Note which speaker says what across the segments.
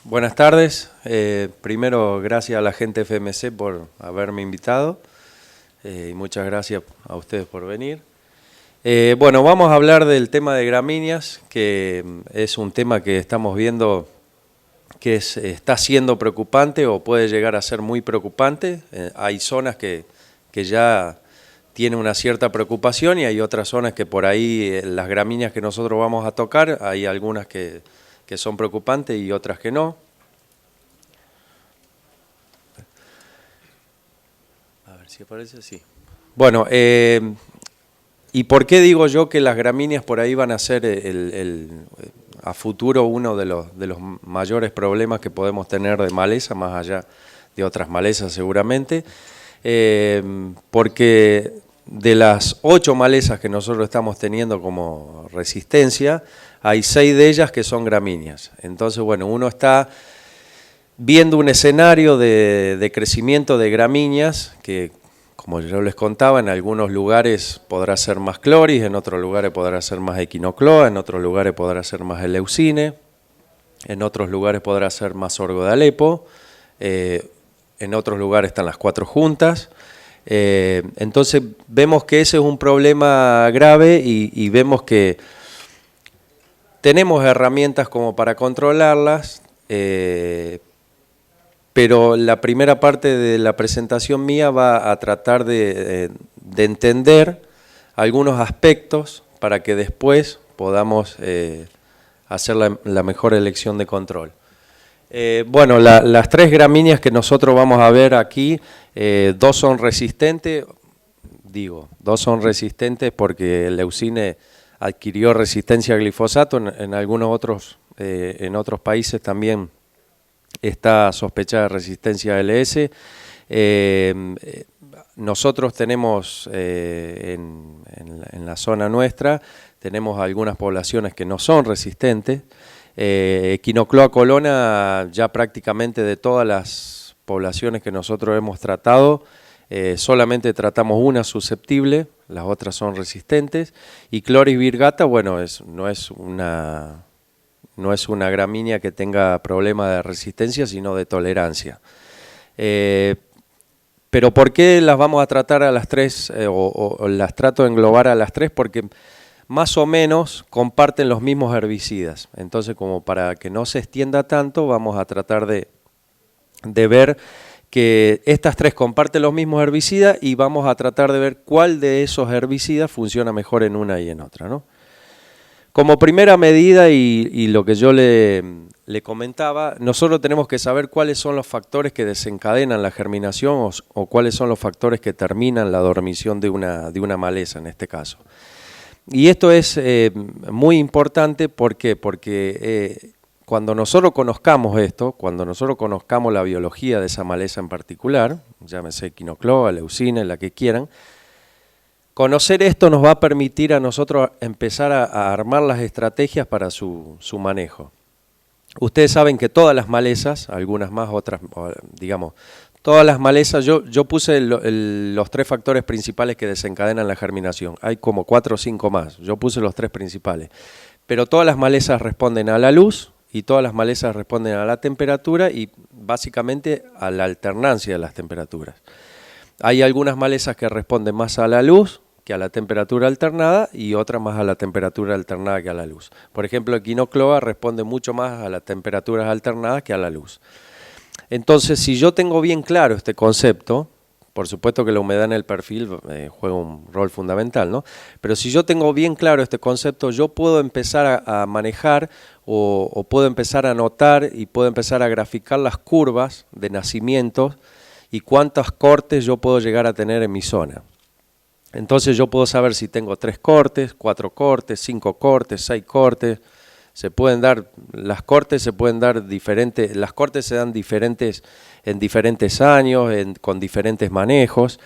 Speaker 1: Buenas tardes. Primero, gracias a la gente FMC por haberme invitado y muchas gracias a ustedes por venir. Bueno, vamos a hablar del tema de gramíneas, que es un tema que estamos viendo que está siendo preocupante o puede llegar a ser muy preocupante. Hay zonas que ya tienen una cierta preocupación y hay otras zonas que por ahí las gramíneas que nosotros vamos a tocar, hay algunas que son preocupantes y otras que no. A ver si aparece, sí. Bueno, ¿y por qué digo yo que las gramíneas por ahí van a ser a futuro uno de los mayores problemas que podemos tener de maleza, más allá de otras malezas seguramente? Porque de las 8 malezas que nosotros estamos teniendo como resistencia, hay 6 de ellas que son gramíneas. Entonces, bueno, uno está viendo un escenario de crecimiento de gramíneas que, como yo les contaba, en algunos lugares podrá ser más cloris, en otros lugares podrá ser más equinocloa, en otros lugares podrá ser más eleucine, en otros lugares podrá ser más sorgo de Alepo, en otros lugares están las 4 juntas. Entonces vemos que ese es un problema grave y vemos que tenemos herramientas como para controlarlas, pero la primera parte de la presentación mía va a tratar de entender algunos aspectos para que después podamos hacer la mejor elección de control. Bueno, las 3 gramíneas que nosotros vamos a ver aquí, 2 son resistentes, dos son resistentes porque el leucine adquirió resistencia a glifosato, en algunos otros, en otros países también está sospechada de resistencia a LS. Nosotros tenemos en la zona nuestra, tenemos algunas poblaciones que no son resistentes. Equinocloa colona, ya prácticamente de todas las poblaciones que nosotros hemos tratado, solamente tratamos una susceptible, las otras son resistentes, y Chloris virgata, bueno, no es una gramínea que tenga problema de resistencia, sino de tolerancia. Pero ¿por qué las vamos a tratar a las 3, o las trato de englobar a las 3? Porque más o menos comparten los mismos herbicidas. Entonces, como para que no se extienda tanto, vamos a tratar de ver que estas 3 comparten los mismos herbicidas y vamos a tratar de ver cuál de esos herbicidas funciona mejor en una y en otra, ¿no? Como primera medida y lo que yo le comentaba, nosotros tenemos que saber cuáles son los factores que desencadenan la germinación o cuáles son los factores que terminan la dormición de una maleza en este caso. Y esto es muy importante, ¿por qué? Porque cuando nosotros conozcamos esto, cuando nosotros conozcamos la biología de esa maleza en particular, llámese equinocloa, leucine, la que quieran, conocer esto nos va a permitir a nosotros empezar a armar las estrategias para su manejo. Ustedes saben que todas las malezas, algunas más, otras, digamos, todas las malezas, yo puse los 3 factores principales que desencadenan la germinación. Hay como 4 o 5 más, yo puse los 3 principales. Pero todas las malezas responden a la luz y todas las malezas responden a la temperatura y básicamente a la alternancia de las temperaturas. Hay algunas malezas que responden más a la luz que a la temperatura alternada y otras más a la temperatura alternada que a la luz. Por ejemplo, equinocloa responde mucho más a las temperaturas alternadas que a la luz. Entonces, si yo tengo bien claro este concepto, por supuesto que la humedad en el perfil juega un rol fundamental, ¿no? Pero si yo tengo bien claro este concepto, yo puedo empezar a manejar o puedo empezar a notar y puedo empezar a graficar las curvas de nacimientos y cuántos cortes yo puedo llegar a tener en mi zona. Entonces yo puedo saber si tengo 3 cortes, 4 cortes, 5 cortes, 6 cortes. Se pueden dar, las cortes se pueden dar diferentes, las cortes se dan diferentes en diferentes años, con diferentes manejos.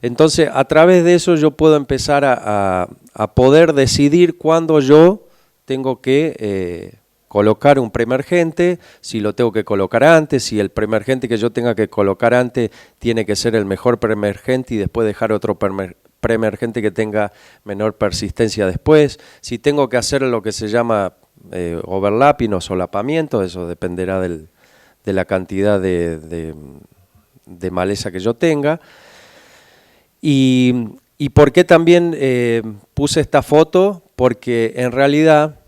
Speaker 1: Entonces a través de eso yo puedo empezar a poder decidir cuándo yo tengo que colocar un preemergente, si lo tengo que colocar antes, si el preemergente que yo tenga que colocar antes tiene que ser el mejor preemergente y después dejar otro preemergente que tenga menor persistencia después, si tengo que hacer lo que se llama overlapping o solapamiento, eso dependerá de la cantidad de maleza que yo tenga. ¿Y por qué también puse esta foto? Porque en realidad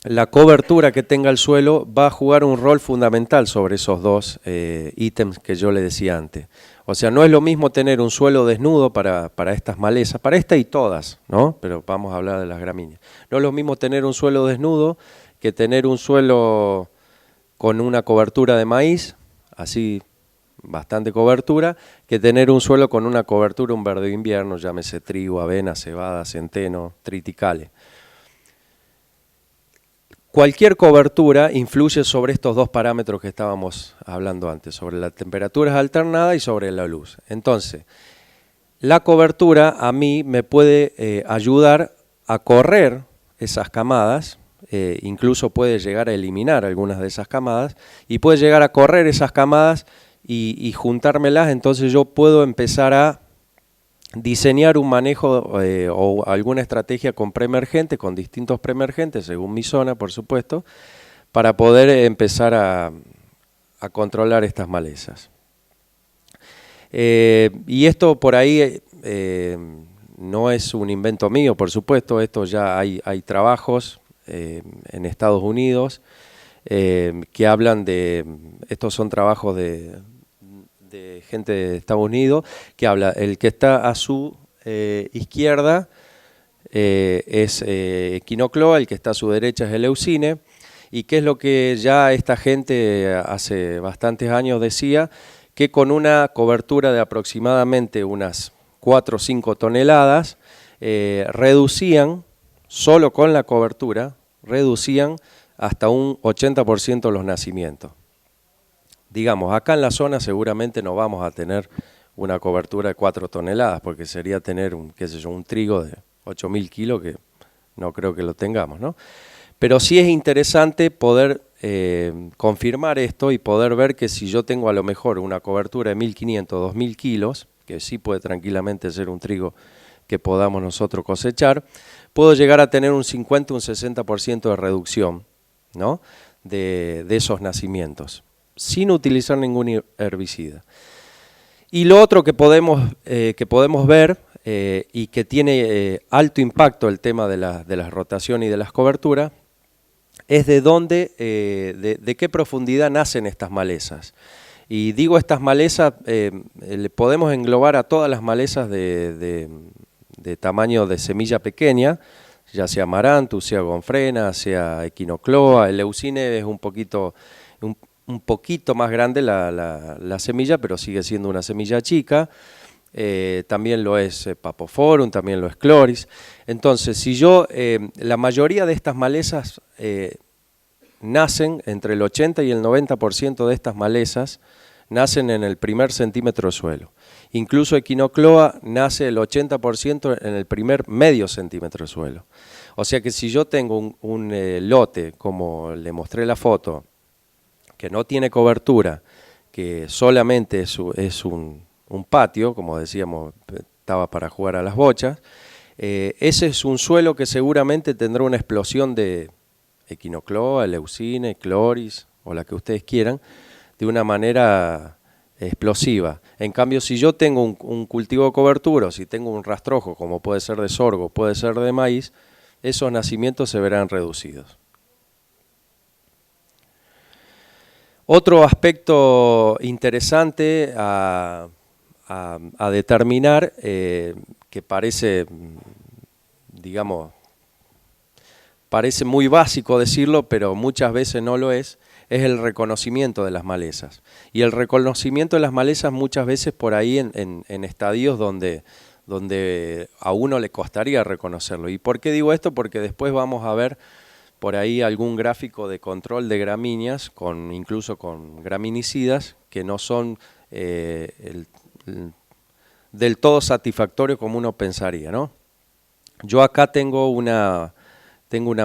Speaker 1: la cobertura que tenga el suelo va a jugar un rol fundamental sobre esos dos ítems que yo le decía antes. O sea, no es lo mismo tener un suelo desnudo para estas malezas, para esta y todas, ¿no? Pero vamos a hablar de las gramíneas. No es lo mismo tener un suelo desnudo que tener un suelo con una cobertura de maíz, así bastante cobertura, que tener un suelo con una cobertura, un verde de invierno, llámese trigo, avena, cebada, centeno, triticale. Cualquier cobertura influye sobre estos dos parámetros que estábamos hablando antes, sobre las temperaturas alternadas y sobre la luz. Entonces, la cobertura a mí me puede ayudar a correr esas camadas, incluso puede llegar a eliminar algunas de esas camadas, y puede llegar a correr esas camadas y juntármelas, entonces yo puedo empezar a diseñar un manejo o alguna estrategia con preemergentes, con distintos preemergentes, según mi zona, por supuesto, para poder empezar a controlar estas malezas. Y esto por ahí no es un invento mío, por supuesto, esto ya hay trabajos en Estados Unidos que hablan de, estos son trabajos de gente de Estados Unidos, que habla, el que está a su izquierda es Equinocloa, el que está a su derecha es Eleucine, y qué es lo que ya esta gente hace bastantes años decía, que con una cobertura de aproximadamente unas 4 o 5 toneladas, reducían, solo con la cobertura, reducían hasta un 80% los nacimientos. Digamos, acá en la zona seguramente no vamos a tener una cobertura de 4 toneladas, porque sería tener un, qué sé yo, un trigo de 8.000 kilos, que no creo que lo tengamos, ¿no? Pero sí es interesante poder confirmar esto y poder ver que si yo tengo a lo mejor una cobertura de 1.500, 2.000 kilos, que sí puede tranquilamente ser un trigo que podamos nosotros cosechar, puedo llegar a tener un 50, un 60% de reducción, ¿no? de esos nacimientos, sin utilizar ningún herbicida. Y lo otro que podemos ver y que tiene alto impacto el tema de la rotación y de las coberturas, es de dónde, de qué profundidad nacen estas malezas. Y digo estas malezas, le podemos englobar a todas las malezas de tamaño de semilla pequeña, ya sea amaranthus, sea gonfrena, sea equinocloa. El Eleucine es un poquito más grande la semilla, pero sigue siendo una semilla chica. También lo es Papophorum, también lo es Chloris. Entonces, si yo, la mayoría de estas malezas nacen, entre el 80 y el 90% de estas malezas nacen en el primer centímetro de suelo. Incluso Equinocloa nace el 80% en el primer medio centímetro de suelo. O sea que si yo tengo un lote, como le mostré la foto, que no tiene cobertura, que solamente es un patio, como decíamos, estaba para jugar a las bochas, ese es un suelo que seguramente tendrá una explosión de Equinocloa, Eleucine, Chloris, o la que ustedes quieran, de una manera explosiva. En cambio, si yo tengo un cultivo de cobertura, o si tengo un rastrojo, como puede ser de sorgo, puede ser de maíz, esos nacimientos se verán reducidos. Otro aspecto interesante a determinar, que parece, digamos, parece muy básico decirlo, pero muchas veces no lo es el reconocimiento de las malezas. Y el reconocimiento de las malezas muchas veces por ahí en estadios donde a uno le costaría reconocerlo. ¿Y por qué digo esto? Porque después vamos a ver por ahí algún gráfico de control de gramíneas, incluso con graminicidas, que no son del todo satisfactorios como uno pensaría, ¿no? Yo acá tengo una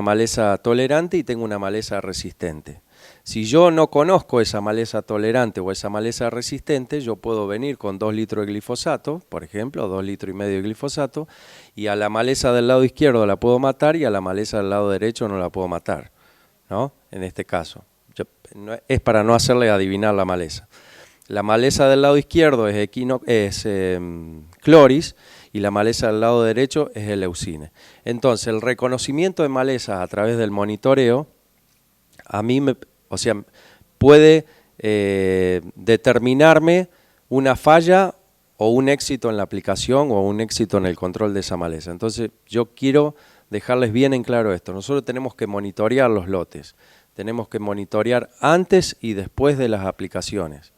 Speaker 1: maleza tolerante y tengo una maleza resistente. Si yo no conozco esa maleza tolerante o esa maleza resistente, yo puedo venir con 2 litros de glifosato, por ejemplo, 2,5 litros de glifosato, y a la maleza del lado izquierdo la puedo matar y a la maleza del lado derecho no la puedo matar. ¿no? En este caso. Es para no hacerle adivinar la maleza. La maleza del lado izquierdo es Chloris y la maleza del lado derecho es Eleucine. Entonces, el reconocimiento de malezas a través del monitoreo, a mí puede determinarme una falla o un éxito en la aplicación o un éxito en el control de esa maleza. Entonces, yo quiero dejarles bien en claro esto. Nosotros tenemos que monitorear los lotes. Tenemos que monitorear antes y después de las aplicaciones.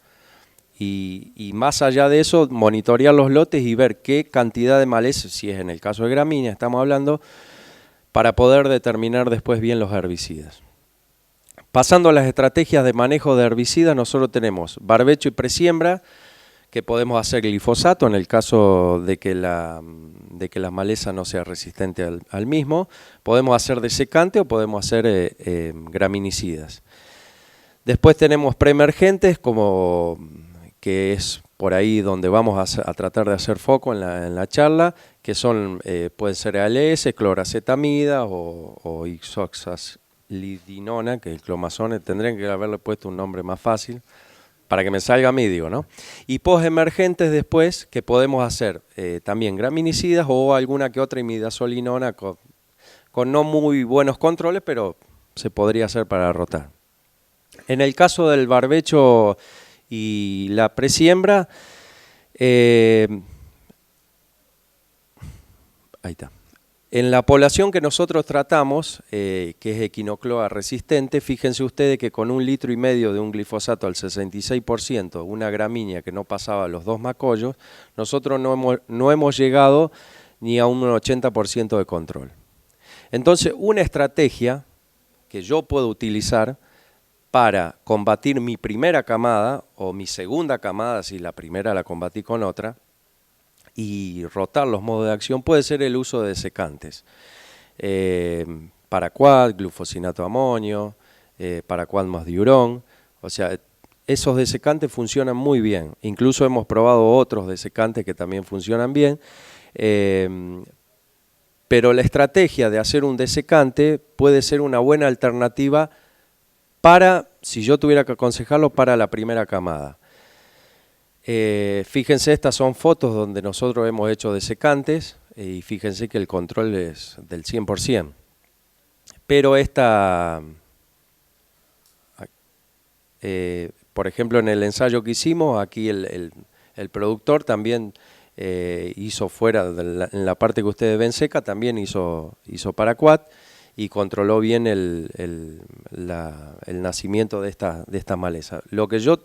Speaker 1: Y más allá de eso, monitorear los lotes y ver qué cantidad de maleza, si es en el caso de gramínea, estamos hablando, para poder determinar después bien los herbicidas. Pasando a las estrategias de manejo de herbicidas, nosotros tenemos barbecho y presiembra, que podemos hacer glifosato en el caso de que la maleza no sea resistente al mismo. Podemos hacer desecante o podemos hacer graminicidas. Después tenemos preemergentes, que es por ahí donde vamos a tratar de hacer foco en la charla, que son, pueden ser ALS, cloracetamida o isoxazolidinona, que es el clomazone. Tendrían que haberle puesto un nombre más fácil para que me salga a mí, digo, ¿no? Y postemergentes después, que podemos hacer también graminicidas o alguna que otra imidazolinona con no muy buenos controles, pero se podría hacer para rotar. En el caso del barbecho y la presiembra, ahí está. En la población que nosotros tratamos, que es equinocloa resistente, fíjense ustedes que con 1,5 litros de un glifosato al 66%, una gramínea que no pasaba los 2 macollos, nosotros no hemos llegado ni a un 80% de control. Entonces, una estrategia que yo puedo utilizar para combatir mi primera camada o mi segunda camada, si la primera la combatí con otra, y rotar los modos de acción, puede ser el uso de desecantes. Paraquat, glufosinato de amonio, Paraquat más diurón. O sea, esos desecantes funcionan muy bien. Incluso hemos probado otros desecantes que también funcionan bien. Pero la estrategia de hacer un desecante puede ser una buena alternativa para, si yo tuviera que aconsejarlo, para la primera camada. Fíjense, estas son fotos donde nosotros hemos hecho desecantes y fíjense que el control es del 100%. Pero por ejemplo, en el ensayo que hicimos, aquí el productor también hizo fuera, en la parte que ustedes ven seca, también hizo Paraquat y controló bien el nacimiento de esta maleza. Lo que yo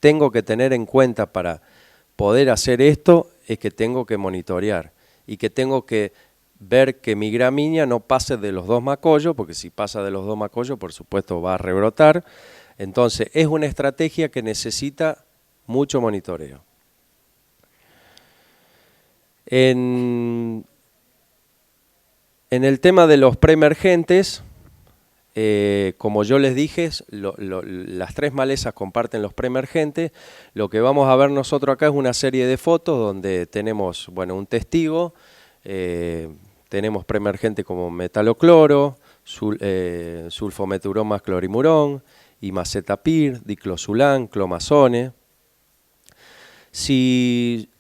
Speaker 1: tengo que tener en cuenta para poder hacer esto es que tengo que monitorear y que tengo que ver que mi gramínea no pase de los 2 macollos, porque si pasa de los 2 macollos, por supuesto va a rebrotar. Entonces, es una estrategia que necesita mucho monitoreo. En el tema de los preemergentes, como yo les dije, las 3 malezas comparten los preemergentes. Lo que vamos a ver nosotros acá es una serie de fotos donde tenemos, bueno, un testigo, tenemos preemergentes como metalocloro, sulfometurón más clorimurón, imacetapir, diclosulán, clomazone. Si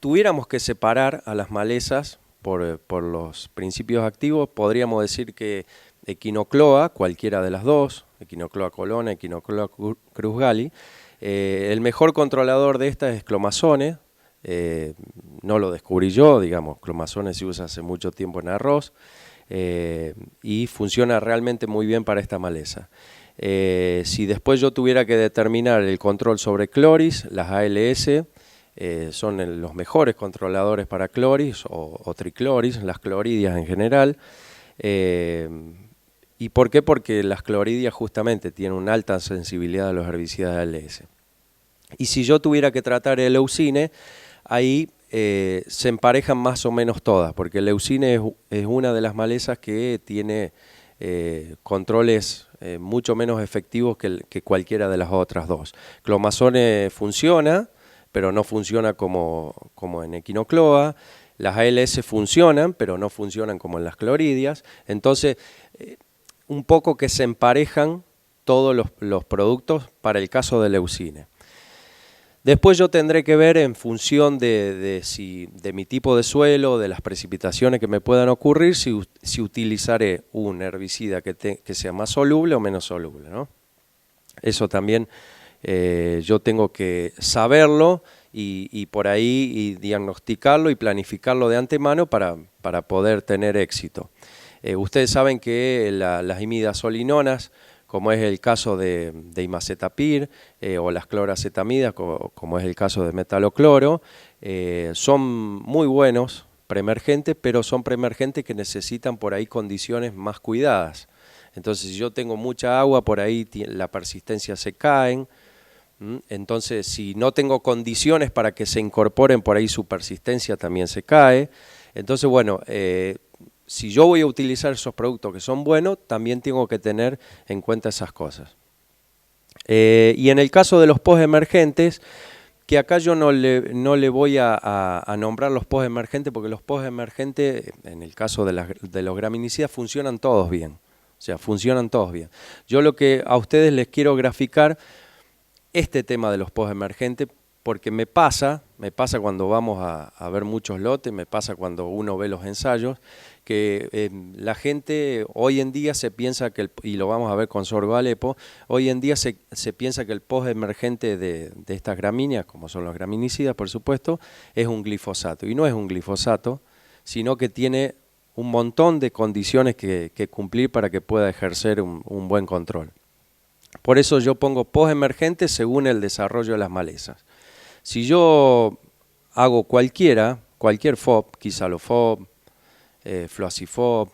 Speaker 1: tuviéramos que separar a las malezas por los principios activos, podríamos decir que Equinocloa, cualquiera de las dos, Equinocloa colona, Equinocloa cruzgali, el mejor controlador de esta es clomazone, no lo descubrí yo, digamos, clomazone se usa hace mucho tiempo en arroz y funciona realmente muy bien para esta maleza. Si después yo tuviera que determinar el control sobre cloris, las ALS son los mejores controladores para cloris o tricloris, las cloridias en general. ¿Y por qué? Porque las cloridias justamente tienen una alta sensibilidad a los herbicidas ALS. Y si yo tuviera que tratar el Eleucine, ahí se emparejan más o menos todas, porque el Eleucine es una de las malezas que tiene controles mucho menos efectivos que cualquiera de las otras dos. Clomazone funciona, pero no funciona como en Equinocloa. Las ALS funcionan, pero no funcionan como en las cloridias. Entonces, un poco que se emparejan todos los productos para el caso de leucine. Después yo tendré que ver en función de mi tipo de suelo, de las precipitaciones que me puedan ocurrir, si utilizaré un herbicida que sea más soluble o menos soluble, ¿no? Eso también yo tengo que saberlo y por ahí y diagnosticarlo y planificarlo de antemano para poder tener éxito. Ustedes saben que las imidazolinonas, como es el caso de imacetapir o las cloracetamidas, como es el caso de metalocloro, son muy buenos preemergentes, pero son preemergentes que necesitan por ahí condiciones más cuidadas. Entonces, si yo tengo mucha agua, por ahí la persistencia se cae. Entonces, si no tengo condiciones para que se incorporen, por ahí su persistencia también se cae. Entonces, bueno, si yo voy a utilizar esos productos que son buenos, también tengo que tener en cuenta esas cosas. Y en el caso de los postemergentes, que acá yo no le voy a nombrar los postemergentes, porque los postemergentes, en el caso de los graminicidas, funcionan todos bien. O sea, funcionan todos bien. Yo lo que a ustedes les quiero graficar, este tema de los postemergentes, porque me pasa cuando vamos a ver muchos lotes, me pasa cuando uno ve los ensayos, que la gente hoy en día se piensa que, y lo vamos a ver con sorgo Alepo, hoy en día se piensa que el postemergente de estas gramíneas, como son los graminicidas por supuesto, es un glifosato. Y no es un glifosato, sino que tiene un montón de condiciones que cumplir para que pueda ejercer un buen control. Por eso yo pongo postemergente según el desarrollo de las malezas. Si yo hago cualquier FOB, Quizalofob, Fluacifob,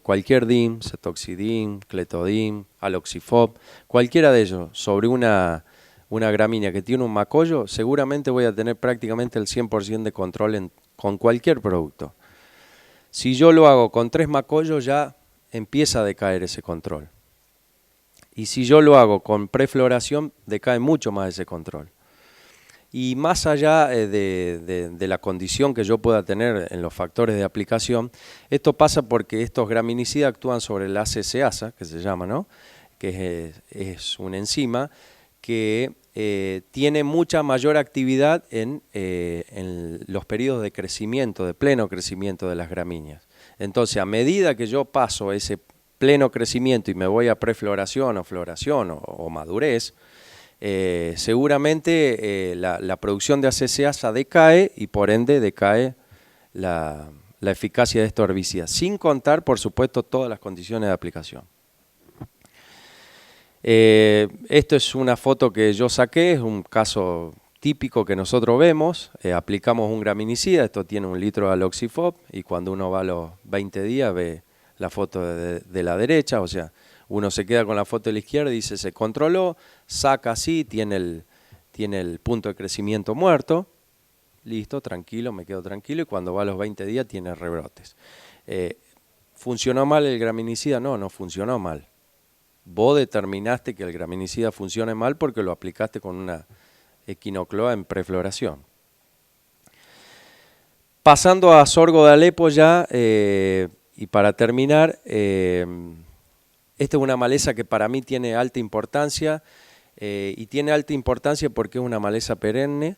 Speaker 1: cualquier DIM, Cetoxidin, Clethodim, Aloxifob, cualquiera de ellos sobre una gramínea que tiene un macollo, seguramente voy a tener prácticamente el 100% de control con cualquier producto. Si yo lo hago con 3 macollos, ya empieza a decaer ese control. Y si yo lo hago con prefloración, decae mucho más ese control. Y más allá de la condición que yo pueda tener en los factores de aplicación, esto pasa porque estos graminicidas actúan sobre la ACCasa, que se llama, ¿no? Que es una enzima que tiene mucha mayor actividad en los periodos de crecimiento, de pleno crecimiento de las gramíneas. Entonces, a medida que yo paso ese pleno crecimiento y me voy a prefloración o floración o madurez, seguramente la producción de ACCasa decae y por ende decae la eficacia de estos herbicidas, sin contar, por supuesto, todas las condiciones de aplicación. Esto es una foto que yo saqué, es un caso típico que nosotros vemos. Aplicamos un graminicida, esto tiene 1 litro de Aloxifob y cuando uno va a los 20 días ve la foto de la derecha, o sea, uno se queda con la foto de la izquierda y dice se controló, saca así, tiene el punto de crecimiento muerto, listo, tranquilo, me quedo tranquilo, y cuando va a los 20 días tiene rebrotes. ¿Funcionó mal el graminicida? No, no funcionó mal. Vos determinaste que el graminicida funcione mal porque lo aplicaste con una equinocloa en prefloración. Pasando a sorgo de Alepo ya, y para terminar, esta es una maleza que para mí tiene alta importancia, y tiene alta importancia porque es una maleza perenne,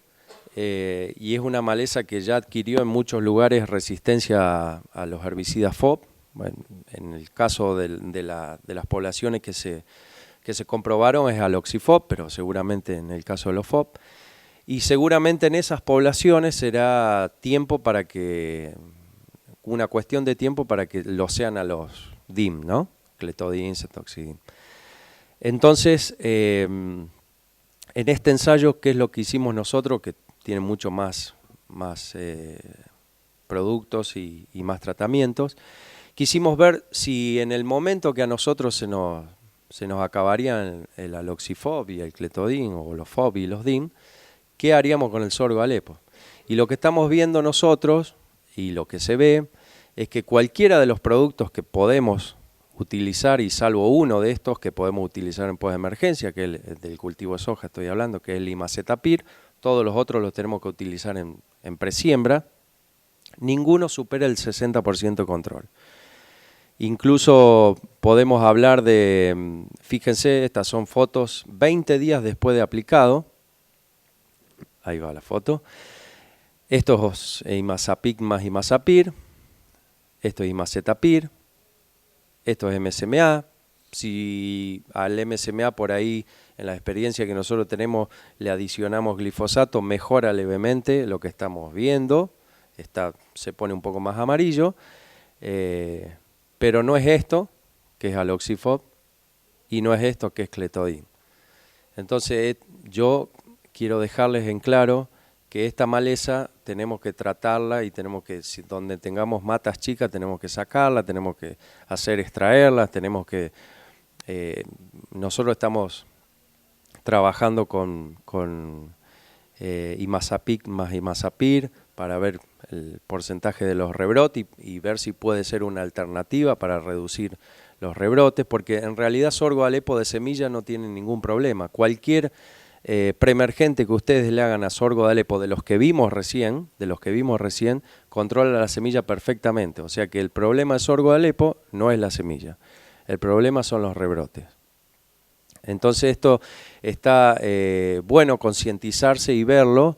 Speaker 1: y es una maleza que ya adquirió en muchos lugares resistencia a los herbicidas FOB. Bueno, en el caso de las poblaciones que se comprobaron es Aloxifob, pero seguramente en el caso de los FOB. Y seguramente en esas poblaciones será tiempo para que, una cuestión de tiempo para que lo sean a los DIM, ¿no? Clethodim, Cetoxidin. Entonces, en este ensayo, ¿qué es lo que hicimos nosotros? Que tiene mucho más productos y más tratamientos. Quisimos ver si en el momento que a nosotros se nos acabarían el Aloxifob y el Clethodim, o los FOB y los DIM, ¿qué haríamos con el sorgo Alepo? Y lo que estamos viendo nosotros, y lo que se ve, es que cualquiera de los productos que podemos utilizar, y salvo uno de estos que podemos utilizar en postemergencia, que es el del cultivo de soja, estoy hablando, que es el imacetapir, todos los otros los tenemos que utilizar en presiembra, ninguno supera el 60% de control. Incluso podemos hablar de, fíjense, estas son fotos 20 días después de aplicado. Ahí va la foto. Esto es Imazapyk más Imazapyr. Esto es Imazetapyr. Esto es MSMA. Si al MSMA por ahí, en la experiencia que nosotros tenemos, le adicionamos glifosato, mejora levemente lo que estamos viendo. Se pone un poco más amarillo. Pero no es esto, que es aloxifob, y no es esto, que es cletodin. Entonces yo quiero dejarles en claro que esta maleza tenemos que tratarla y tenemos que, donde tengamos matas chicas, tenemos que sacarla, tenemos que extraerlas, tenemos que... nosotros estamos trabajando con Imazapyk más Imazapyr para ver el porcentaje de los rebrotes y ver si puede ser una alternativa para reducir los rebrotes, porque en realidad sorgo Alepo de semilla no tiene ningún problema. Cualquier preemergente que ustedes le hagan a sorgo de Alepo de los que vimos recién, controla la semilla perfectamente. O sea que el problema de sorgo de Alepo no es la semilla, el problema son los rebrotes. Entonces esto está bueno concientizarse y verlo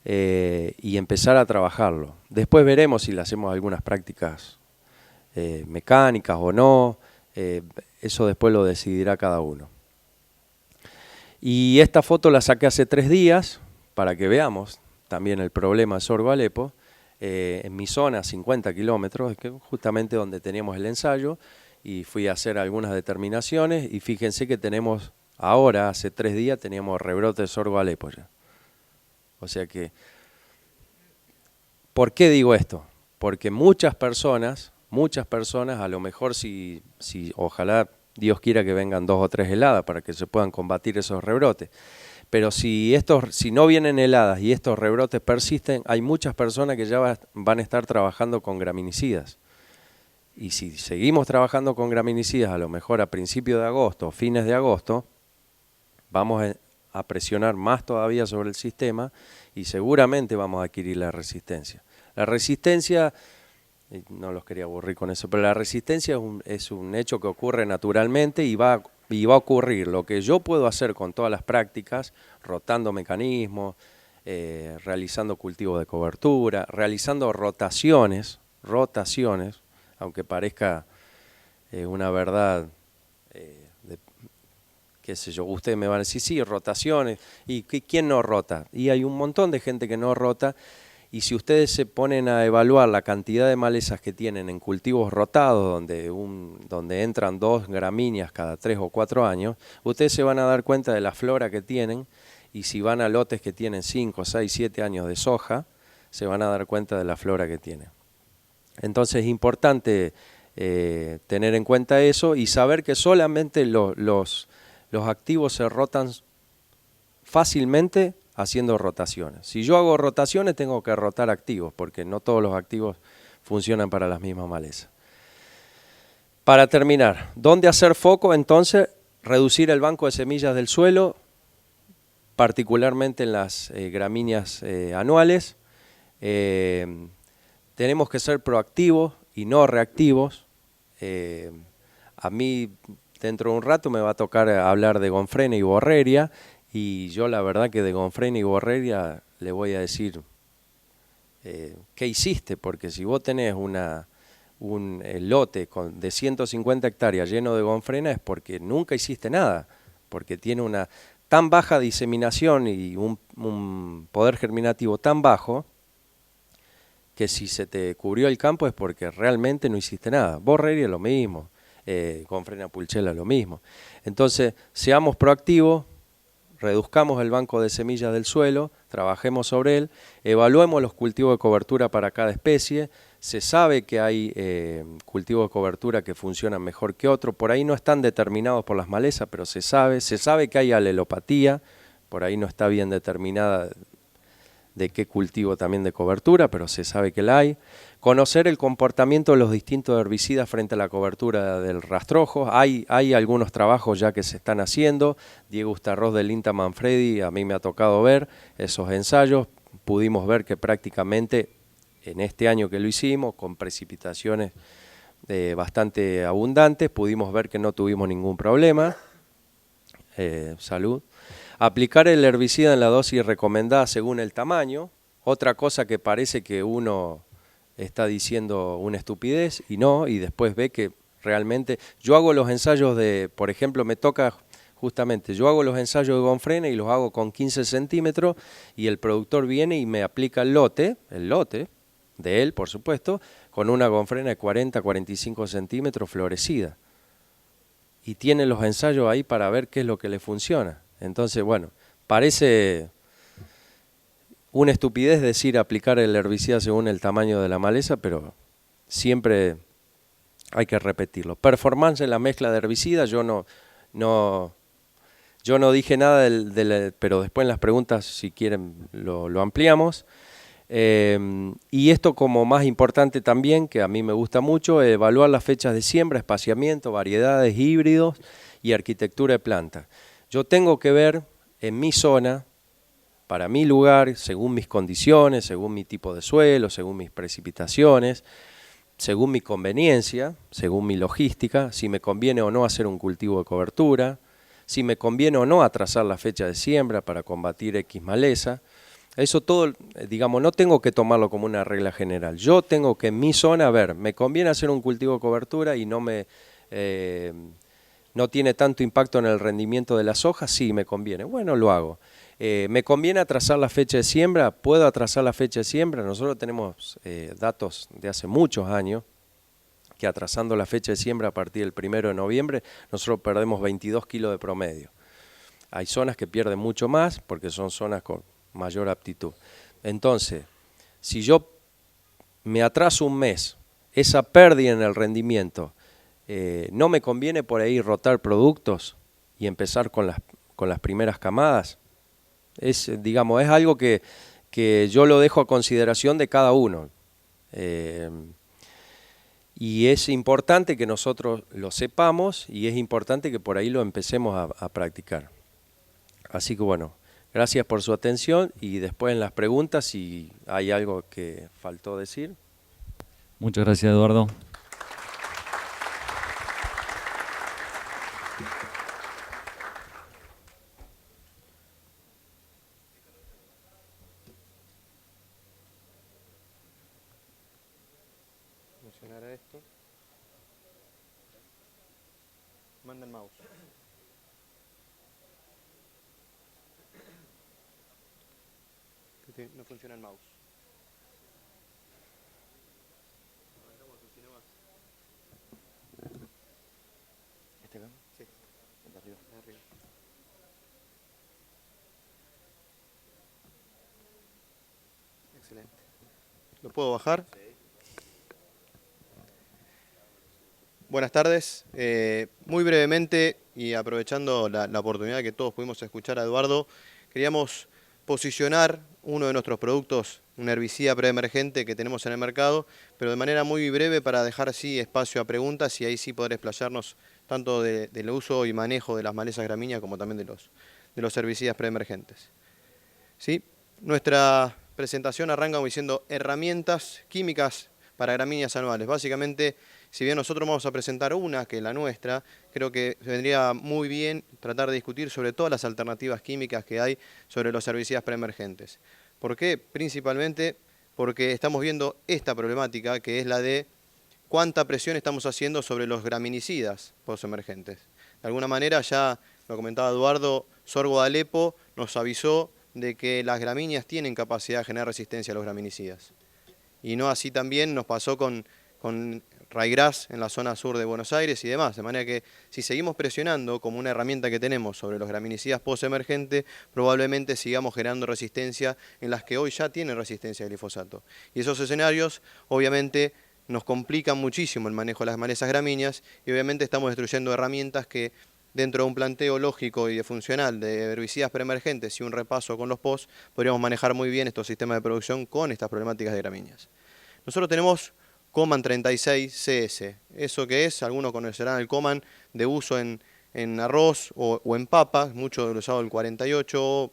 Speaker 1: y empezar a trabajarlo. Después veremos si le hacemos algunas prácticas mecánicas o no, eso después lo decidirá cada uno. Y esta foto la saqué hace 3 días para que veamos también el problema de sorgo Alepo, en mi zona, 50 kilómetros, que justamente donde teníamos el ensayo, y fui a hacer algunas determinaciones y fíjense que tenemos ahora, hace 3 días, teníamos rebrote de sorgo Alepo ya. O sea que, ¿por qué digo esto? Porque muchas personas, a lo mejor si ojalá Dios quiera que vengan 2 o 3 heladas para que se puedan combatir esos rebrotes. Pero si no vienen heladas y estos rebrotes persisten, hay muchas personas que ya van a estar trabajando con graminicidas. Y si seguimos trabajando con graminicidas, a lo mejor a principios de agosto o fines de agosto, vamos a presionar más todavía sobre el sistema y seguramente vamos a adquirir la resistencia. La resistencia, no los quería aburrir con eso, pero la resistencia es un hecho que ocurre naturalmente y va a ocurrir. Lo que yo puedo hacer con todas las prácticas, rotando mecanismos, realizando cultivo de cobertura, realizando rotaciones, aunque parezca una verdad, qué sé yo, ustedes me van a decir, sí, rotaciones, ¿y quién no rota? Y hay un montón de gente que no rota, y si ustedes se ponen a evaluar la cantidad de malezas que tienen en cultivos rotados, donde entran 2 gramíneas cada 3 o 4 años, ustedes se van a dar cuenta de la flora que tienen, y si van a lotes que tienen 5, 6, 7 años de soja, se van a dar cuenta de la flora que tienen. Entonces es importante tener en cuenta eso y saber que solamente los activos se rotan fácilmente haciendo rotaciones. Si yo hago rotaciones tengo que rotar activos porque no todos los activos funcionan para las mismas malezas. Para terminar, ¿dónde hacer foco? Entonces, reducir el banco de semillas del suelo, particularmente en las gramíneas anuales. Tenemos que ser proactivos y no reactivos. A mí dentro de un rato me va a tocar hablar de Gonfrenia y Borreria y yo la verdad que de Gonfrenia y Borreria le voy a decir ¿qué hiciste? Porque si vos tenés un lote de 150 hectáreas lleno de Gonfrenia es porque nunca hiciste nada, porque tiene una tan baja diseminación y un poder germinativo tan bajo que si se te cubrió el campo es porque realmente no hiciste nada. Borreria lo mismo, Gonfrenia pulchela lo mismo. Entonces, seamos proactivos, reduzcamos el banco de semillas del suelo, trabajemos sobre él, evaluemos los cultivos de cobertura para cada especie. Se sabe que hay cultivos de cobertura que funcionan mejor que otros, por ahí no están determinados por las malezas, pero se sabe que hay alelopatía, por ahí no está bien determinada de qué cultivo también de cobertura, pero se sabe que la hay. Conocer el comportamiento de los distintos herbicidas frente a la cobertura del rastrojo. Hay algunos trabajos ya que se están haciendo. Diego Ustarroz del INTA Manfredi, a mí me ha tocado ver esos ensayos. Pudimos ver que prácticamente en este año que lo hicimos, con precipitaciones bastante abundantes, pudimos ver que no tuvimos ningún problema. Salud. Aplicar el herbicida en la dosis recomendada según el tamaño. Otra cosa que parece que uno está diciendo una estupidez y no, y después ve que realmente... Yo hago los ensayos de, por ejemplo, me toca justamente, yo hago los ensayos de Gonfrene y los hago con 15 centímetros y el productor viene y me aplica el lote de él, por supuesto, con una Gonfrene de 40, 45 centímetros florecida. Y tiene los ensayos ahí para ver qué es lo que le funciona. Entonces, bueno, parece una estupidez decir aplicar el herbicida según el tamaño de la maleza, pero siempre hay que repetirlo. Performance en la mezcla de herbicidas, yo no dije nada, pero después en las preguntas, si quieren, lo ampliamos. Y esto como más importante también, que a mí me gusta mucho, evaluar las fechas de siembra, espaciamiento, variedades, híbridos y arquitectura de plantas. Yo tengo que ver en mi zona, para mi lugar, según mis condiciones, según mi tipo de suelo, según mis precipitaciones, según mi conveniencia, según mi logística, si me conviene o no hacer un cultivo de cobertura, si me conviene o no atrasar la fecha de siembra para combatir X maleza. Eso todo, digamos, no tengo que tomarlo como una regla general. Yo tengo que en mi zona, ver, me conviene hacer un cultivo de cobertura y no tiene tanto impacto en el rendimiento de las hojas, sí me conviene. Bueno, lo hago. ¿Me conviene atrasar la fecha de siembra? ¿Puedo atrasar la fecha de siembra? Nosotros tenemos datos de hace muchos años que atrasando la fecha de siembra a partir del 1 de noviembre, nosotros perdemos 22 kilos de promedio. Hay zonas que pierden mucho más porque son zonas con mayor aptitud. Entonces, si yo me atraso un mes, esa pérdida en el rendimiento, ¿no me conviene por ahí rotar productos y empezar con las primeras camadas? Digamos, es algo que yo lo dejo a consideración de cada uno. Y es importante que nosotros lo sepamos y es importante que por ahí lo empecemos a practicar. Así que bueno, gracias por su atención y después en las preguntas si hay algo que faltó decir.
Speaker 2: Muchas gracias, Eduardo.
Speaker 3: Funcionará esto. Manda el mouse. No funciona el mouse. ¿Este acá? Sí. El de arriba. El de arriba. Excelente. ¿Lo puedo bajar? Sí. Buenas tardes. Muy brevemente y aprovechando la oportunidad que todos pudimos escuchar a Eduardo, queríamos posicionar uno de nuestros productos, un herbicida preemergente que tenemos en el mercado, pero de manera muy breve para dejar así espacio a preguntas y ahí sí poder explayarnos tanto del uso y manejo de las malezas gramíneas como también de los herbicidas preemergentes. ¿Sí? Nuestra presentación arranca diciendo herramientas químicas para gramíneas anuales. Básicamente, si bien nosotros vamos a presentar una, que es la nuestra, creo que vendría muy bien tratar de discutir sobre todas las alternativas químicas que hay sobre los herbicidas preemergentes. ¿Por qué? Principalmente porque estamos viendo esta problemática, que es la de cuánta presión estamos haciendo sobre los graminicidas postemergentes. De alguna manera, ya lo comentaba Eduardo, Sorgo de Alepo nos avisó de que las gramíneas tienen capacidad de generar resistencia a los graminicidas. Y no así también nos pasó con ryegrass en la zona sur de Buenos Aires y demás. De manera que si seguimos presionando como una herramienta que tenemos sobre los graminicidas postemergentes, probablemente sigamos generando resistencia en las que hoy ya tienen resistencia al glifosato. Y esos escenarios obviamente nos complican muchísimo el manejo de las malezas gramíneas y obviamente estamos destruyendo herramientas que dentro de un planteo lógico y funcional de herbicidas preemergentes y un repaso con los POS, podríamos manejar muy bien estos sistemas de producción con estas problemáticas de gramíneas. Nosotros tenemos Coman 36 CS. ¿Eso qué es? Algunos conocerán el Coman de uso en arroz o en papa, mucho lo usado el 48,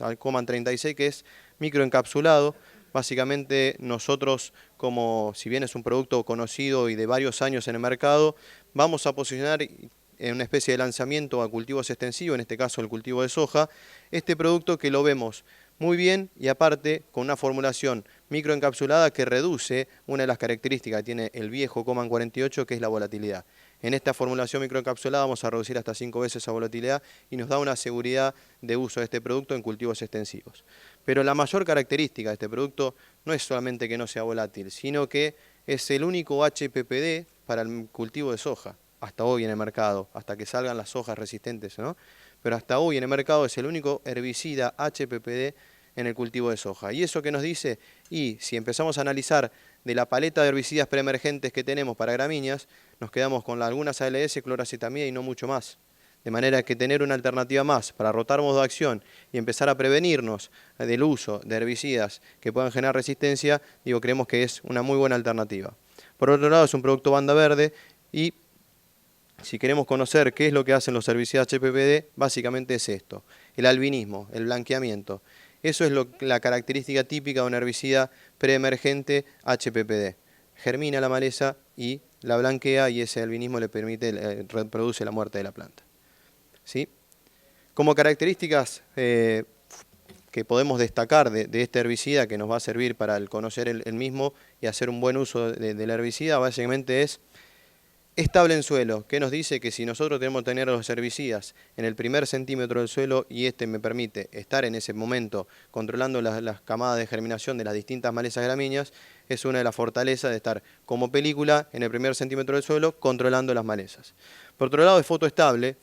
Speaker 3: el Coman 36, que es microencapsulado. Básicamente nosotros, como si bien es un producto conocido y de varios años en el mercado, vamos a posicionar en una especie de lanzamiento a cultivos extensivos, en este caso el cultivo de soja, este producto que lo vemos muy bien y aparte con una formulación microencapsulada que reduce una de las características que tiene el viejo Coman 48, que es la volatilidad. En esta formulación microencapsulada vamos a reducir hasta 5 veces esa volatilidad y nos da una seguridad de uso de este producto en cultivos extensivos. Pero la mayor característica de este producto no es solamente que no sea volátil, sino que es el único HPPD para el cultivo de soja, hasta hoy en el mercado, hasta que salgan las sojas resistentes, ¿no? Pero hasta hoy en el mercado es el único herbicida HPPD en el cultivo de soja. ¿Y eso qué nos dice? Y si empezamos a analizar de la paleta de herbicidas preemergentes que tenemos para gramíneas, nos quedamos con algunas ALS, cloracetamida y no mucho más. De manera que tener una alternativa más para rotar modo de acción y empezar a prevenirnos del uso de herbicidas que puedan generar resistencia, creemos que es una muy buena alternativa. Por otro lado, es un producto banda verde y si queremos conocer qué es lo que hacen los herbicidas HPPD, básicamente es esto, el albinismo, el blanqueamiento. Eso es la característica típica de un herbicida preemergente HPPD. Germina la maleza y la blanquea y ese albinismo le reproduce la muerte de la planta. ¿Sí? Como características que podemos destacar de este herbicida que nos va a servir para conocer el mismo y hacer un buen uso del herbicida, básicamente es estable en suelo, que nos dice que si nosotros tenemos que tener los herbicidas en el primer centímetro del suelo y este me permite estar en ese momento controlando las camadas de germinación de las distintas malezas gramíneas, es una de las fortalezas de estar como película en el primer centímetro del suelo controlando las malezas. Por otro lado es fotoestable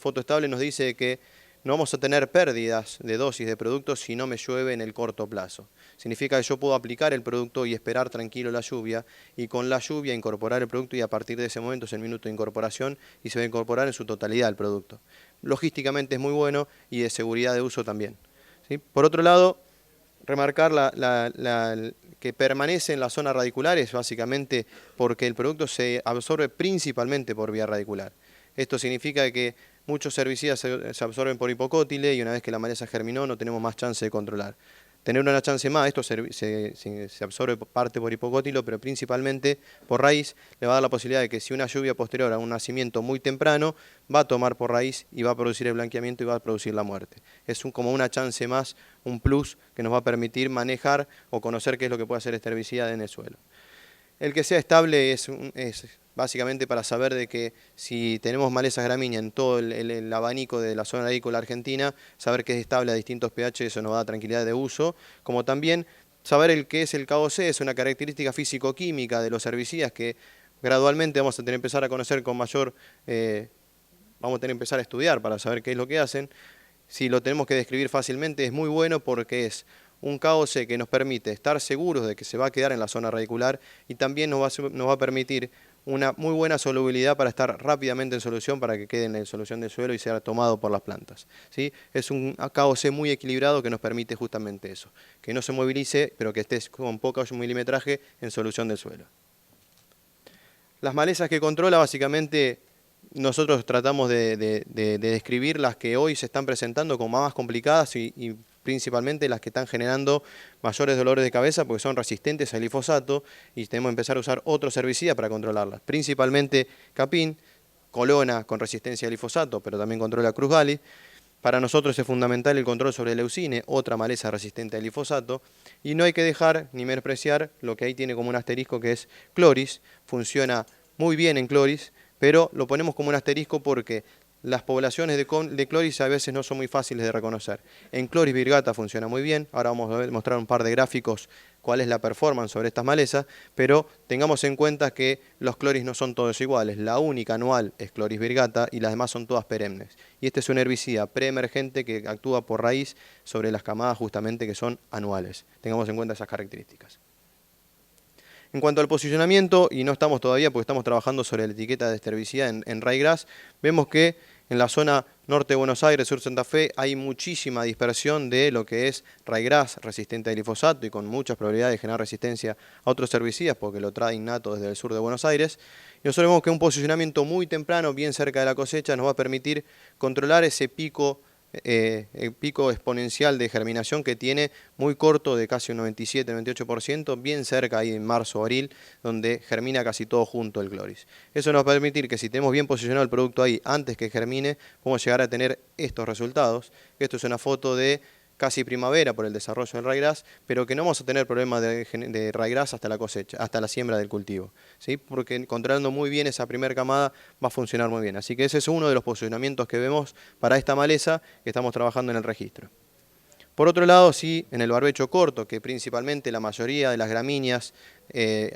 Speaker 3: nos dice que no vamos a tener pérdidas de dosis de productos si no me llueve en el corto plazo. Significa que yo puedo aplicar el producto y esperar tranquilo la lluvia y con la lluvia incorporar el producto y a partir de ese momento es el minuto de incorporación y se va a incorporar en su totalidad el producto. Logísticamente es muy bueno y de seguridad de uso también. ¿Sí? Por otro lado, remarcar que permanece en la zona radicular es básicamente porque el producto se absorbe principalmente por vía radicular. Esto significa que muchos herbicidas se absorben por hipocótile y una vez que la maleza germinó no tenemos más chance de controlar. Tener una chance más, esto se absorbe parte por hipocótilo, pero principalmente por raíz, le va a dar la posibilidad de que si una lluvia posterior a un nacimiento muy temprano, va a tomar por raíz y va a producir el blanqueamiento y va a producir la muerte. Es como una chance más, un plus que nos va a permitir manejar o conocer qué es lo que puede hacer este herbicida en el suelo. El que sea estable es básicamente para saber de que si tenemos malezas gramíneas en todo el abanico de la zona agrícola argentina, saber que es estable a distintos pH, eso nos da tranquilidad de uso, como también saber qué es el KOC, es una característica físico-química de los herbicidas que gradualmente vamos a tener que empezar a conocer con mayor, vamos a tener que empezar a estudiar para saber qué es lo que hacen. Si lo tenemos que describir fácilmente es muy bueno porque es un KOC que nos permite estar seguros de que se va a quedar en la zona radicular y también nos va a permitir una muy buena solubilidad para estar rápidamente en solución para que quede en solución del suelo y sea tomado por las plantas. ¿Sí? Es un KOC muy equilibrado que nos permite justamente eso, que no se movilice pero que esté con poco milimetraje en solución del suelo. Las malezas que controla básicamente nosotros tratamos de describir las que hoy se están presentando como más complicadas y principalmente las que están generando mayores dolores de cabeza porque son resistentes al glifosato y tenemos que empezar a usar otros herbicidas para controlarlas. Principalmente capín, colona con resistencia al glifosato, pero también controla Cruz Gali. Para nosotros es fundamental el control sobre leucine, otra maleza resistente al glifosato. Y no hay que dejar ni menospreciar lo que ahí tiene como un asterisco que es Cloris. Funciona muy bien en Cloris, pero lo ponemos como un asterisco porque las poblaciones de Cloris a veces no son muy fáciles de reconocer. En Cloris virgata funciona muy bien, ahora vamos a mostrar un par de gráficos cuál es la performance sobre estas malezas, pero tengamos en cuenta que los Cloris no son todos iguales, la única anual es Cloris virgata y las demás son todas perennes. Y este es un herbicida preemergente que actúa por raíz sobre las camadas justamente que son anuales. Tengamos en cuenta esas características. En cuanto al posicionamiento, y no estamos todavía porque estamos trabajando sobre la etiqueta de este herbicida en ryegrass, vemos que en la zona norte de Buenos Aires, sur Santa Fe, hay muchísima dispersión de lo que es ryegrass resistente al glifosato y con muchas probabilidades de generar resistencia a otros herbicidas porque lo trae innato desde el sur de Buenos Aires. Y nosotros vemos que un posicionamiento muy temprano, bien cerca de la cosecha, nos va a permitir controlar ese pico el pico exponencial de germinación que tiene, muy corto, de casi un 97-98%, bien cerca ahí en marzo o abril, donde germina casi todo junto el Cloris. Eso nos va a permitir que si tenemos bien posicionado el producto ahí antes que germine, podemos llegar a tener estos resultados. Esto es una foto de casi primavera por el desarrollo del ryegrass, pero que no vamos a tener problemas de ryegrass hasta la cosecha, hasta la siembra del cultivo, ¿sí? Porque controlando muy bien esa primera camada va a funcionar muy bien. Así que ese es uno de los posicionamientos que vemos para esta maleza que estamos trabajando en el registro. Por otro lado, sí, en el barbecho corto, que principalmente la mayoría de las gramíneas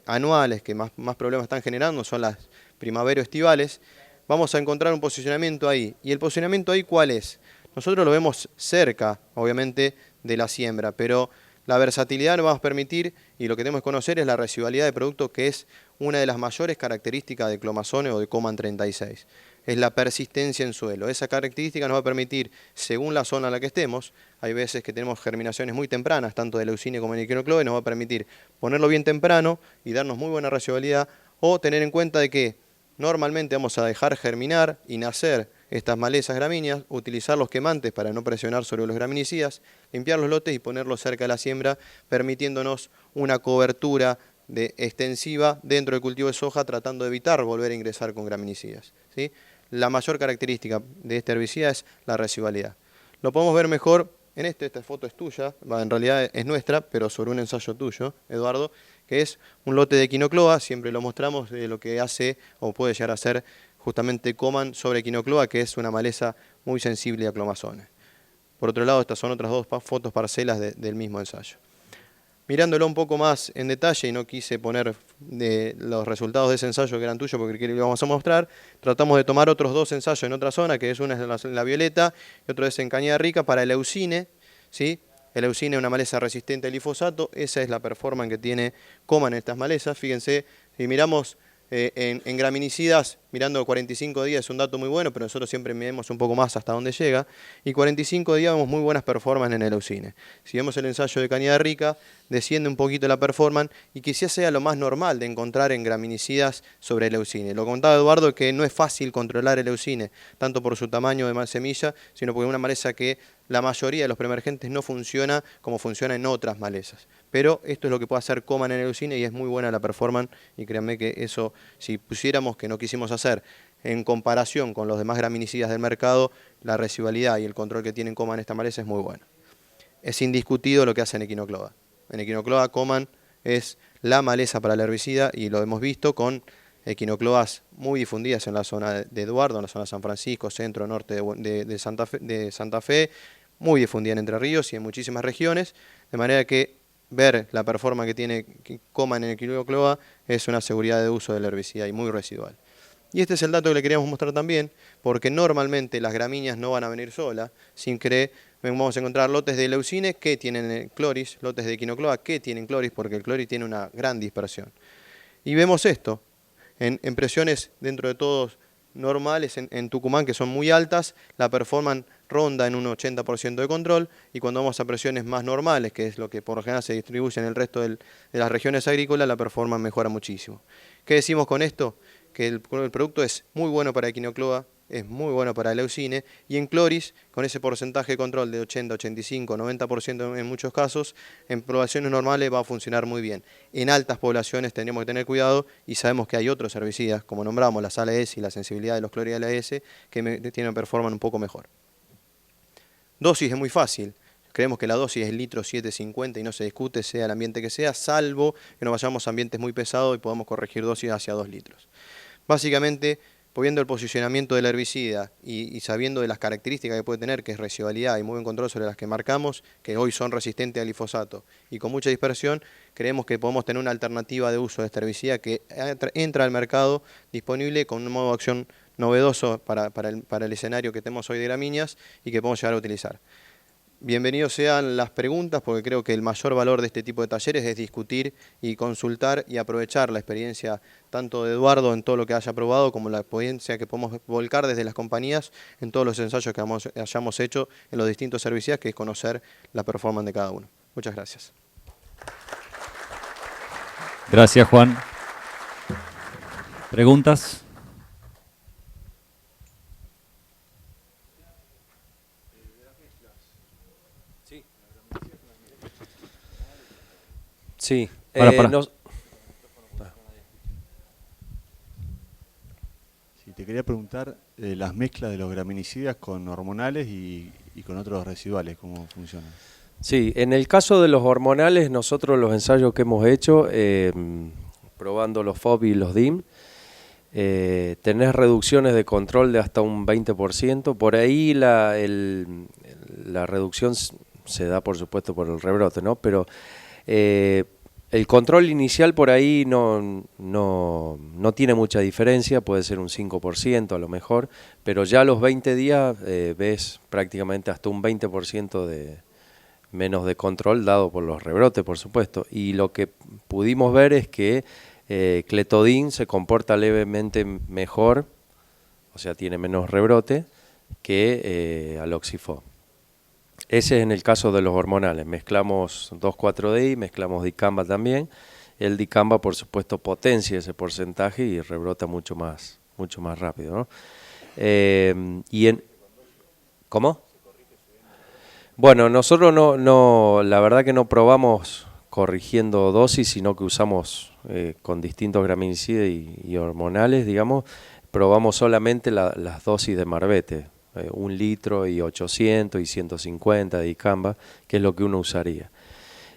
Speaker 3: anuales que más problemas están generando son las primavero-estivales, vamos a encontrar un posicionamiento ahí. ¿Y el posicionamiento ahí cuál es? Nosotros lo vemos cerca, obviamente, de la siembra, pero la versatilidad nos va a permitir, y lo que tenemos que conocer es la residualidad de producto, que es una de las mayores características de Clomazone o de Coman 36. Es la persistencia en suelo. Esa característica nos va a permitir, según la zona en la que estemos, hay veces que tenemos germinaciones muy tempranas, tanto de leucine como de equinocloa, y nos va a permitir ponerlo bien temprano y darnos muy buena residualidad, o tener en cuenta de que normalmente vamos a dejar germinar y nacer estas malezas gramíneas, utilizar los quemantes para no presionar sobre los graminicidas, limpiar los lotes y ponerlos cerca de la siembra, permitiéndonos una cobertura extensiva dentro del cultivo de soja, tratando de evitar volver a ingresar con graminicidas, ¿sí? La mayor característica de este herbicida es la residualidad. Lo podemos ver mejor en esta foto es tuya, en realidad es nuestra, pero sobre un ensayo tuyo, Eduardo, que es un lote de equinocloa. Siempre lo mostramos de lo que hace o puede llegar a ser justamente Coman sobre equinocloa, que es una maleza muy sensible a clomazone. Por otro lado, estas son otras dos fotos parcelas del mismo ensayo. Mirándolo un poco más en detalle, y no quise poner los resultados de ese ensayo que eran tuyos porque lo vamos a mostrar, tratamos de tomar otros dos ensayos en otra zona, que es una es en la Violeta y otro es en Cañada Rica, para el leucine, ¿sí? El leucine es una maleza resistente al glifosato. Esa es la performance que tiene Coman en estas malezas. Fíjense, si miramos en graminicidas, mirando 45 días es un dato muy bueno, pero nosotros siempre medimos un poco más hasta dónde llega, y 45 días vemos muy buenas performances en el leucine. Si vemos el ensayo de Cañada Rica, desciende un poquito la performance, y quizás sea lo más normal de encontrar en graminicidas sobre el leucine. Lo contaba Eduardo, que no es fácil controlar el leucine, tanto por su tamaño de semilla, sino porque es una maleza que la mayoría de los preemergentes no funciona como funciona en otras malezas. Pero esto es lo que puede hacer Coman en el leucine, y es muy buena la performance, y créanme que eso, si pusiéramos, que no quisimos hacer, en comparación con los demás graminicidas del mercado, la residualidad y el control que tienen Coman en esta maleza es muy bueno. Es indiscutido lo que hace en equinocloa. En equinocloa Coman es la maleza para el herbicida, y lo hemos visto con equinocloas muy difundidas en la zona de Eduardo, en la zona de San Francisco, centro, norte de Santa Fe, muy difundida en Entre Ríos y en muchísimas regiones, de manera que ver la performance que tiene Coman en equinocloa es una seguridad de uso del herbicida y muy residual. Y este es el dato que le queríamos mostrar también, porque normalmente las gramíneas no van a venir solas, sin querer vamos a encontrar lotes de leucine que tienen cloris, lotes de equinocloa que tienen cloris, porque el cloris tiene una gran dispersión. Y vemos esto, en presiones dentro de todos normales en Tucumán, que son muy altas, la performance ronda en un 80% de control, y cuando vamos a presiones más normales, que es lo que por lo general se distribuye en el resto de las regiones agrícolas, la performance mejora muchísimo. ¿Qué decimos con esto? Que el producto es muy bueno para equinocloa, es muy bueno para el leucine, y en cloris, con ese porcentaje de control de 80, 85, 90% en muchos casos, en poblaciones normales va a funcionar muy bien. En altas poblaciones tendríamos que tener cuidado, y sabemos que hay otros herbicidas, como nombramos, las ALS y la sensibilidad de los clorides ALS, que tienen performance un poco mejor. Dosis es muy fácil. Creemos que la dosis es litro 750 y no se discute, sea el ambiente que sea, salvo que no vayamos a ambientes muy pesados y podamos corregir dosis hacia 2 litros. Básicamente, viendo el posicionamiento del herbicida y sabiendo de las características que puede tener, que es residualidad y muy buen control sobre las que marcamos, que hoy son resistentes al glifosato y con mucha dispersión, creemos que podemos tener una alternativa de uso de este herbicida que entra al mercado disponible con un modo de acción novedoso para el escenario que tenemos hoy de gramíneas y que podemos llegar a utilizar. Bienvenidos sean las preguntas, porque creo que el mayor valor de este tipo de talleres es discutir y consultar y aprovechar la experiencia tanto de Eduardo en todo lo que haya probado, como la experiencia que podemos volcar desde las compañías en todos los ensayos que hayamos hecho en los distintos herbicidas, que es conocer la performance de cada uno. Muchas gracias.
Speaker 2: Gracias, Juan. ¿Preguntas?
Speaker 1: Sí.
Speaker 2: Para.
Speaker 4: Sí, te quería preguntar las mezclas de los graminicidas con hormonales y con otros residuales, ¿cómo funcionan?
Speaker 1: Sí, en el caso de los hormonales, nosotros los ensayos que hemos hecho, probando los FOB y los DIM, tenés reducciones de control de hasta un 20%. Por ahí la reducción se da, por supuesto, por el rebrote, ¿no? Pero el control inicial por ahí no tiene mucha diferencia, puede ser un 5% a lo mejor, pero ya a los 20 días ves prácticamente hasta un 20% menos de control dado por los rebrotes, por supuesto. Y lo que pudimos ver es que Cletodin se comporta levemente mejor, o sea, tiene menos rebrote que Aloxifo. Ese es en el caso de los hormonales. Mezclamos 2,4-D y mezclamos dicamba también. El dicamba, por supuesto, potencia ese porcentaje y rebrota mucho más rápido, ¿no? ¿Cómo? Bueno, nosotros la verdad que no probamos corrigiendo dosis, sino que usamos con distintos graminicidas y hormonales, digamos, probamos solamente las dosis de Marbete, 1 litro y 800 y 150 de dicamba, que es lo que uno usaría.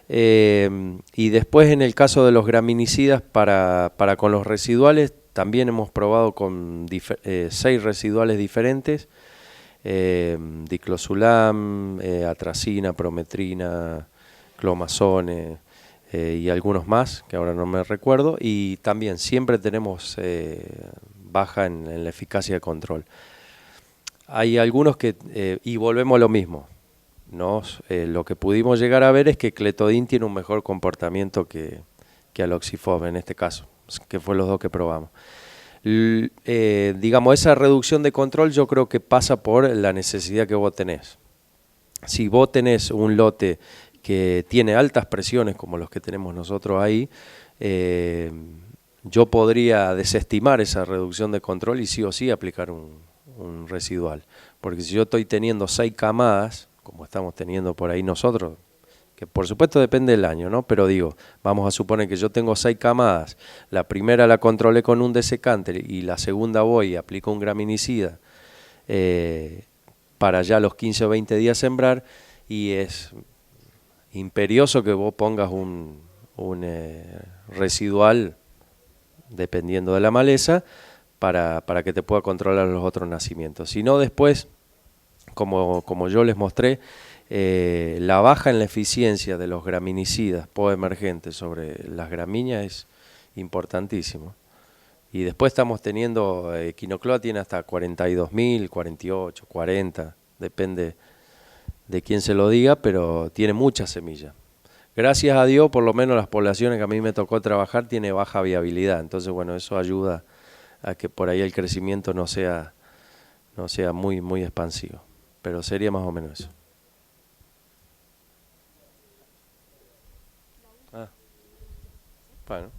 Speaker 1: Y después en el caso de los graminicidas, para con los residuales, también hemos probado con 6 residuales diferentes, diclosulam, atracina, prometrina, clomazone y algunos más que ahora no me recuerdo, y también siempre tenemos baja en la eficacia de control. Hay algunos que, y volvemos a lo mismo, lo que pudimos llegar a ver es que Cletodin tiene un mejor comportamiento que Aloxifob en este caso, que fue los dos que probamos. Digamos, esa reducción de control yo creo que pasa por la necesidad que vos tenés. Si vos tenés un lote que tiene altas presiones como los que tenemos nosotros ahí, yo podría desestimar esa reducción de control y sí o sí aplicar un residual. Porque si yo estoy teniendo 6 camadas, como estamos teniendo por ahí nosotros, que por supuesto depende del año, ¿no? Pero digo, vamos a suponer que yo tengo 6 camadas, la primera la controlé con un desecante y la segunda voy y aplico un graminicida para ya los 15 o 20 días sembrar, y es imperioso que vos pongas un residual dependiendo de la maleza para que te pueda controlar los otros nacimientos. Si no, después, como yo les mostré, la baja en la eficiencia de los graminicidas poemergentes sobre las gramíneas es importantísimo. Y después estamos teniendo, Quinocloa tiene hasta 42.000, 48, 40, depende de quién se lo diga, pero tiene mucha semilla. Gracias a Dios, por lo menos las poblaciones que a mí me tocó trabajar tiene baja viabilidad, entonces bueno, eso ayuda a que por ahí el crecimiento no sea muy, muy expansivo, pero sería más o menos eso. Bueno.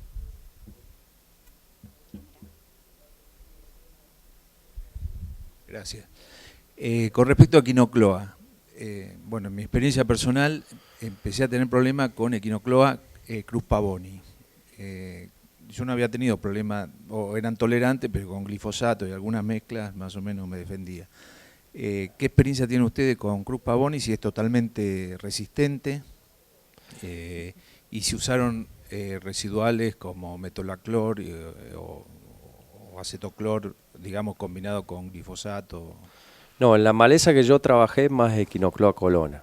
Speaker 5: Gracias. Con respecto a Quinocloa, bueno, en mi experiencia personal empecé a tener problemas con Equinocloa Cruz Pavoni. Yo no había tenido problemas, o eran tolerantes, pero con glifosato y algunas mezclas más o menos me defendía. ¿Qué experiencia tienen ustedes con Cruz Pavoni? Si es totalmente resistente y si usaron residuales como metolaclor o acetoclor, digamos, combinado con glifosato.
Speaker 1: No, en la maleza que yo trabajé más Equinocloa colona,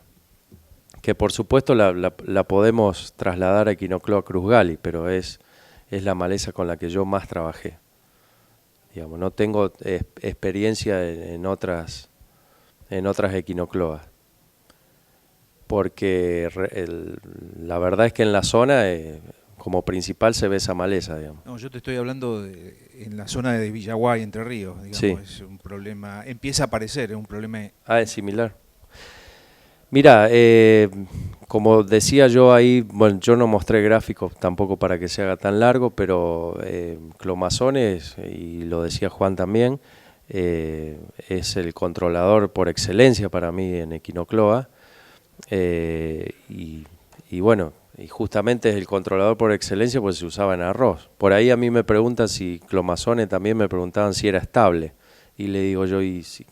Speaker 1: que por supuesto la podemos trasladar a Equinocloa cruzgali, pero es la maleza con la que yo más trabajé. Digamos, no tengo experiencia en otras equinocloas, porque la verdad es que en la zona como principal se ve esa maleza, digamos.
Speaker 5: No, yo te estoy hablando en la zona de Villaguay, Entre Ríos, digamos, sí. Es un problema, empieza a aparecer, es un problema.
Speaker 1: Es similar. Mira, como decía yo ahí, bueno, yo no mostré gráficos tampoco para que se haga tan largo, pero clomazones, y lo decía Juan también, es el controlador por excelencia para mí en Equinocloa, y bueno, y justamente es el controlador por excelencia porque se usaba en arroz. Por ahí a mí me preguntan si clomazone, también me preguntaban si era estable. Y le digo yo,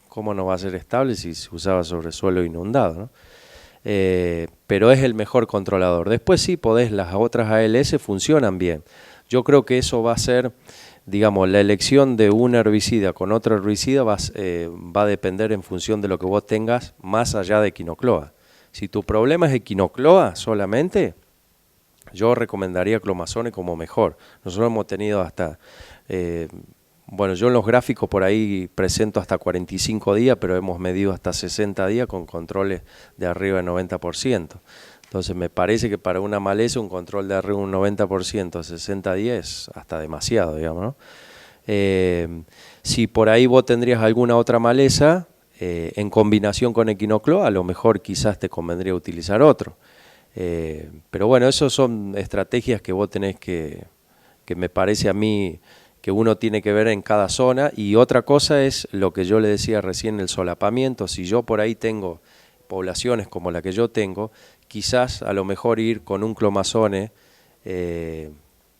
Speaker 1: ¿cómo no va a ser estable si se usaba sobre suelo inundado, ¿no? Pero es el mejor controlador. Después sí las otras ALS funcionan bien. Yo creo que eso va a ser, digamos, la elección de un herbicida con otro herbicida va a depender en función de lo que vos tengas más allá de equinocloa. Si tu problema es equinocloa solamente, yo recomendaría clomazone como mejor. Nosotros hemos tenido hasta, bueno, yo en los gráficos por ahí presento hasta 45 días, pero hemos medido hasta 60 días con controles de arriba del 90%. Entonces me parece que para una maleza un control de arriba de un 90% a 60 días es hasta demasiado, digamos, ¿no? Si por ahí vos tendrías alguna otra maleza, en combinación con equinocloa, a lo mejor quizás te convendría utilizar otro. Pero bueno, esas son estrategias que vos tenés que me parece a mí que uno tiene que ver en cada zona. Y otra cosa es lo que yo le decía recién, el solapamiento. Si yo por ahí tengo poblaciones como la que yo tengo, quizás a lo mejor ir con un clomazone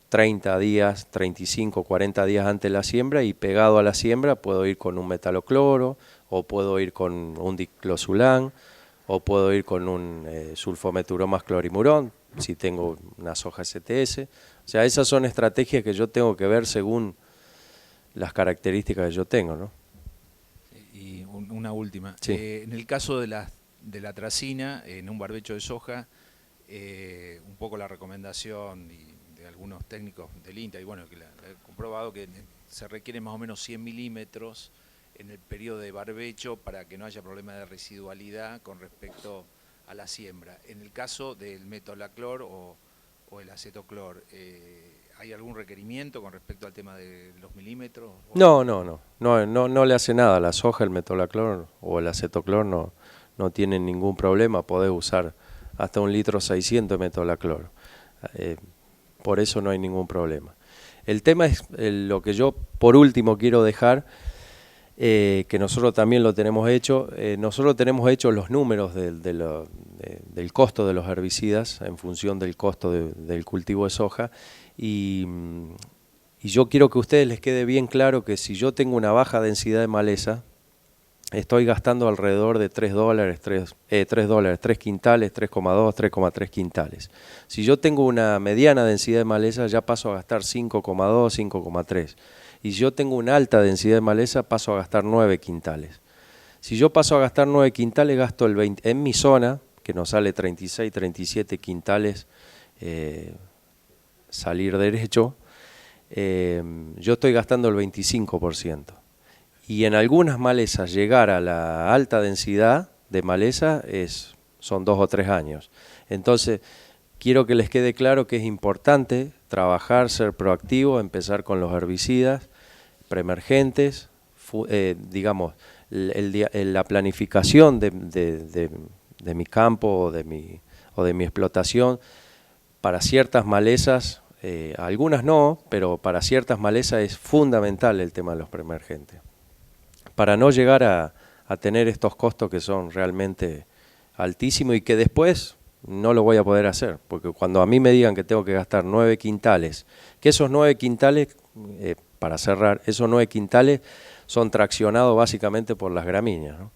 Speaker 1: 30 días, 35, 40 días antes de la siembra, y pegado a la siembra puedo ir con un metalocloro, o puedo ir con un diclosulán, o puedo ir con un sulfometuromas clorimurón, si tengo una soja STS. O sea, esas son estrategias que yo tengo que ver según las características que yo tengo, ¿no?
Speaker 5: Y una última.
Speaker 1: Sí.
Speaker 5: En el caso de la atracina, en un barbecho de soja, un poco la recomendación de algunos técnicos del INTA, y bueno, que he comprobado que se requiere más o menos 100 milímetros en el periodo de barbecho para que no haya problema de residualidad con respecto a la siembra. En el caso del metolaclor o el acetoclor, ¿hay algún requerimiento con respecto al tema de los milímetros?
Speaker 1: No le hace nada. La soja, el metolaclor o el acetoclor no tienen ningún problema. Podés usar hasta 1,6 litros de metolaclor. Por eso no hay ningún problema. El tema es lo que yo por último quiero dejar, que nosotros también lo tenemos hecho. Nosotros tenemos hecho los números del costo de los herbicidas en función del costo del cultivo de soja, y yo quiero que a ustedes les quede bien claro que si yo tengo una baja densidad de maleza, estoy gastando alrededor de $3, 3 quintales, 3,2, 3,3 quintales. Si yo tengo una mediana densidad de maleza, ya paso a gastar 5,2, 5,3. Y si yo tengo una alta densidad de maleza, paso a gastar 9 quintales. Si yo paso a gastar 9 quintales, gasto el 20, en mi zona, que nos sale 36, 37 quintales salir derecho, yo estoy gastando el 25%. Y en algunas malezas llegar a la alta densidad de maleza son 2 o 3 años. Entonces, quiero que les quede claro que es importante trabajar, ser proactivo, empezar con los herbicidas preemergentes, digamos, la planificación de mi campo o de mi explotación para ciertas malezas, algunas no, pero para ciertas malezas es fundamental el tema de los preemergentes, para no llegar a tener estos costos que son realmente altísimos y que después no lo voy a poder hacer, porque cuando a mí me digan que tengo que gastar 9 quintales, que esos 9 quintales, para cerrar, esos 9 quintales son traccionados básicamente por las gramíneas, ¿no?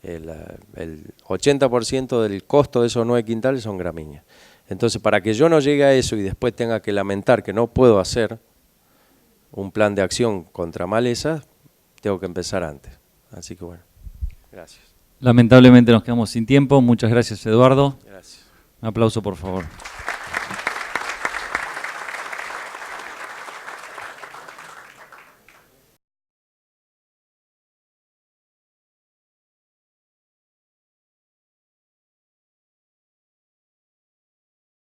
Speaker 1: El 80% del costo de esos 9 quintales son gramíneas. Entonces, para que yo no llegue a eso y después tenga que lamentar que no puedo hacer un plan de acción contra malezas, tengo que empezar antes. Así que bueno, gracias.
Speaker 2: Lamentablemente nos quedamos sin tiempo. Muchas gracias, Eduardo.
Speaker 1: Gracias.
Speaker 2: Un aplauso, por favor.